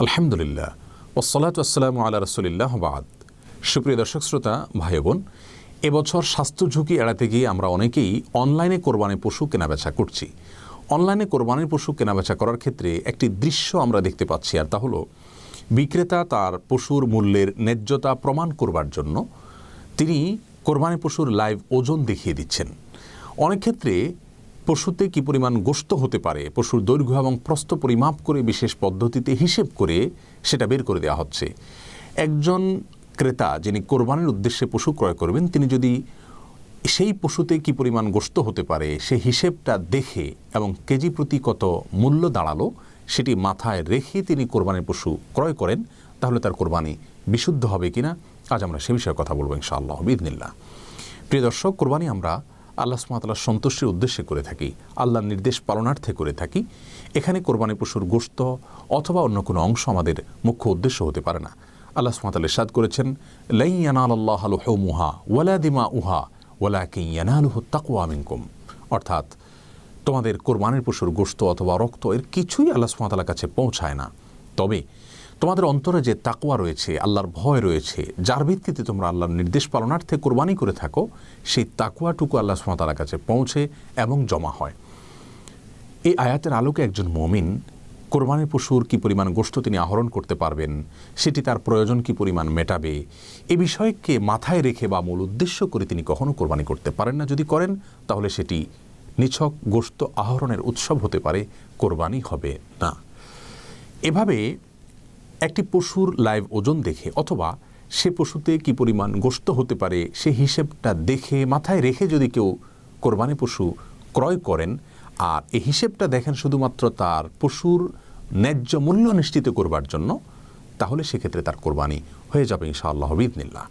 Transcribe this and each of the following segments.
আলহামদুলিল্লাহ ওয়াসসালাতু ওয়াসসালামু আলা রাসূলিল্লাহ বাদ। সুপ্রিয় দর্শক শ্রোতা ভাই বোন, এবছর স্বাস্থ্য ঝুঁকি এড়াতে গিয়ে আমরা অনেকেই অনলাইনে কোরবানি পশু কেনাবেচা করছি। অনলাইনে কোরবানির পশু কেনাবেচা করার ক্ষেত্রে একটি দৃশ্য আমরা দেখতে পাচ্ছি, আর তা হলো বিক্রেতা তার পশুর মূল্যের ন্যায্যতা প্রমাণ করবার জন্য তিনি কোরবানি পশুর লাইভ ওজন দেখিয়ে দিচ্ছেন। অনেক ক্ষেত্রে পশুতে কী পরিমাণ গোশত হতে পারে, পশুর দৈর্ঘ্য এবং প্রস্থ পরিমাপ করে বিশেষ পদ্ধতিতে হিসেব করে সেটা বের করে দেওয়া হচ্ছে। একজন ক্রেতা যিনি কোরবানির উদ্দেশ্যে পশু ক্রয় করবেন, তিনি যদি সেই পশুতে কী পরিমাণ গোশত হতে পারে সেই হিসেবটা দেখে এবং কেজি প্রতি কত মূল্য দাঁড়ালো সেটি মাথায় রেখে তিনি কোরবানির পশু ক্রয় করেন, তাহলে তার কোরবানি বিশুদ্ধ হবে কিনা আজ আমরা সে বিষয়ে কথা বলবো ইনশাআল্লাহ বিইذনিল্লাহ। প্রিয় দর্শক, কোরবানি আমরা আল্লাহ সুবহানাহু ওয়া তাআলার সন্তুষ্টির উদ্দেশ্যে করে থাকি, আল্লাহর নির্দেশ পালনার্থে করে থাকি। এখানে কোরবানি পশুর গোশত অথবা অন্য কোনো অংশ আমাদের মুখ্য উদ্দেশ্য হতে পারে না। আল্লাহ সুবহানাহু ওয়া তাআলা ইরশাদ করেছেন, লা ইয়ানালাল্লাহু লুহুমুহা ওয়ালা দিমাউহা ওয়ালাকিন ইয়ানালুহুত তাকওয়া মিনকুম, অর্থাৎ তোমাদের কোরবানির পশুর গোশত অথবা রক্ত এর কিছুই আল্লাহ সুবহানাহু ওয়া তাআলার কাছে পৌঁছায় না, তবে তোমাদের অন্তরে যে তাকওয়া রয়েছে, আল্লাহর ভয় রয়েছে, যার ভিত্তিতে তোমরা আল্লাহর নির্দেশ পালনার্থে কোরবানি করে থাকো, সেই তাকওয়াটুকু আল্লাহ সুবহানাহু ওয়া তাআলার কাছে পৌঁছে এবং জমা হয়। এই আয়াতের আলোকে একজন মুমিন কোরবানির পশুর কী পরিমাণ গোশত তিনি আহরণ করতে পারবেন, সেটি তার প্রয়োজন কী পরিমাণ মেটাবে, এ বিষয়কে মাথায় রেখে বা মূল উদ্দেশ্য করে তিনি কখনো কোরবানি করতে পারেন না। যদি করেন তাহলে সেটি নিছক গোশত আহরণের উৎসব হতে পারে, কোরবানি হবে না। এভাবে একটি পশুর লাইভ ওজন দেখে অথবা সে পশুতে কী পরিমাণ গোশত হতে পারে সে হিসেবটা দেখে মাথায় রেখে যদি কেউ কোরবানি পশু ক্রয় করেন, আর এই হিসেবটা দেখেন শুধুমাত্র তার পশুর ন্যায্য মূল্য নিশ্চিত করবার জন্য, তাহলে সেক্ষেত্রে তার কোরবানি হয়ে যাবে ইনশাআল্লাহ বিইذনিল্লাহ।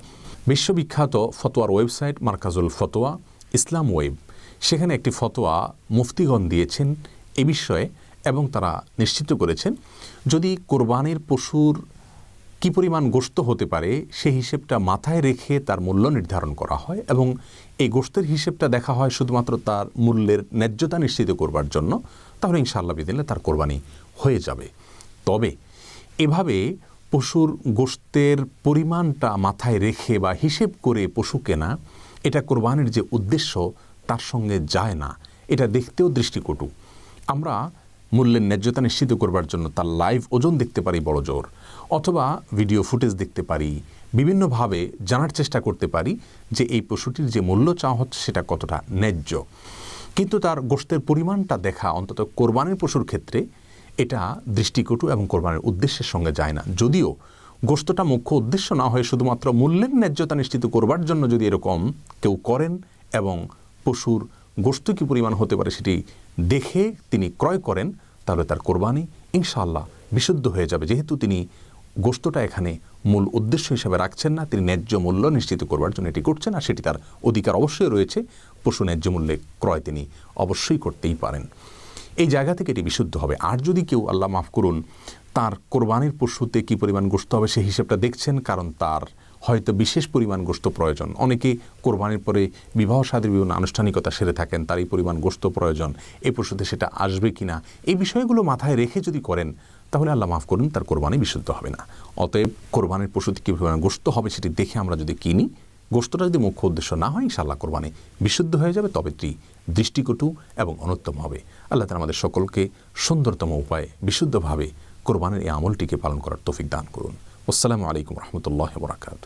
বিশ্ববিখ্যাত ফতোয়ার ওয়েবসাইট মারকাজুল ফতোয়া ইসলাম ওয়েব, সেখানে একটি ফতোয়া মুফতিগণ দিয়েছেন এ বিষয়ে এবং তারা নিশ্চিত করেছেন যদি কোরবানির পশুর কী পরিমাণ গোশত হতে পারে সেই হিসেবটা মাথায় রেখে তার মূল্য নির্ধারণ করা হয় এবং এই গোশতের হিসেবটা দেখা হয় শুধুমাত্র তার মূল্যের ন্যায্যতা নিশ্চিত করবার জন্য, তাহলে ইনশাআল্লাহ বিইذনিল্লাহ তার কোরবানি হয়ে যাবে। তবে এভাবে পশুর গোশতের পরিমাণটা মাথায় রেখে বা হিসেব করে পশু কেনা, এটা কোরবানির যে উদ্দেশ্য তার সঙ্গে যায় না, এটা দেখতেও দৃষ্টিকটু। আমরা মূল্যের ন্যায্যতা নিশ্চিত করবার জন্য তার লাইভ ওজন দেখতে পারি বড় জোর, অথবা ভিডিও ফুটেজ দেখতে পারি, বিভিন্নভাবে জানার চেষ্টা করতে পারি যে এই পশুটির যে মূল্য চাওয়া হচ্ছে সেটা কতটা ন্যায্য, কিন্তু তার গোশতের পরিমাণটা দেখা অন্তত কোরবানির পশুর ক্ষেত্রে এটা দৃষ্টিকটু এবং কোরবানির উদ্দেশ্যের সঙ্গে যায় না। যদিও গোশতটা মুখ্য উদ্দেশ্য না হয়ে শুধুমাত্র মূল্যের ন্যায্যতা নিশ্চিত করবার জন্য যদি এরকম কেউ করেন এবং পশুর গোশত কী পরিমাণ হতে পারে সেটি দেখে তিনি ক্রয় করেন, তাহলে তার কোরবানি ইনশাআল্লাহ বিশুদ্ধ হয়ে যাবে, যেহেতু তিনি গোশতটা এখানে মূল উদ্দেশ্য হিসেবে রাখছেন না, তিনি ন্যায্য মূল্য নিশ্চিত করবার জন্য এটি করছেন, আর সেটি তার অধিকার অবশ্যই রয়েছে। পশু ন্যায্য মূল্যে ক্রয় তিনি অবশ্যই করতেই পারেন, এই জায়গা থেকে এটি বিশুদ্ধ হবে। আর যদি কেউ, আল্লাহ মাফ করুন, তার কোরবানির পশুতে কী পরিমাণ গোশত হবে সেই হিসেবটা দেখছেন, কারণ তার হয়তো বিশেষ পরিমাণ গোশত প্রয়োজন, অনেকে কোরবানির পরে বিবাহ শাদীর বিভিন্ন আনুষ্ঠানিকতা সেরে থাকেন, তার এই পরিমাণ গোশত প্রয়োজন, এই পশুতে সেটা আসবে কিনা, এই বিষয়গুলো মাথায় রেখে যদি করেন তাহলে আল্লাহ মাফ করুন তার কোরবানি বিশুদ্ধ হবে না। অতএব কোরবানির পশুতে কী পরিমাণ গোশত হবে সেটি দেখে আমরা যদি কিনি, গোশতটা যদি মুখ্য উদ্দেশ্য না হয় ইনশাআল্লাহ কোরবানি বিশুদ্ধ হয়ে যাবে, তবে এটি দৃষ্টিকটু এবং অনুত্তম হবে। আল্লাহ তাআলা আমাদের সকলকে সুন্দরতম উপায়ে বিশুদ্ধভাবে কোরবানির এই আমলটিকে পালন করার তৌফিক দান করুন। আসসালামু আলাইকুম ওয়া রাহমাতুল্লাহি ওয়া বারাকাতুহু।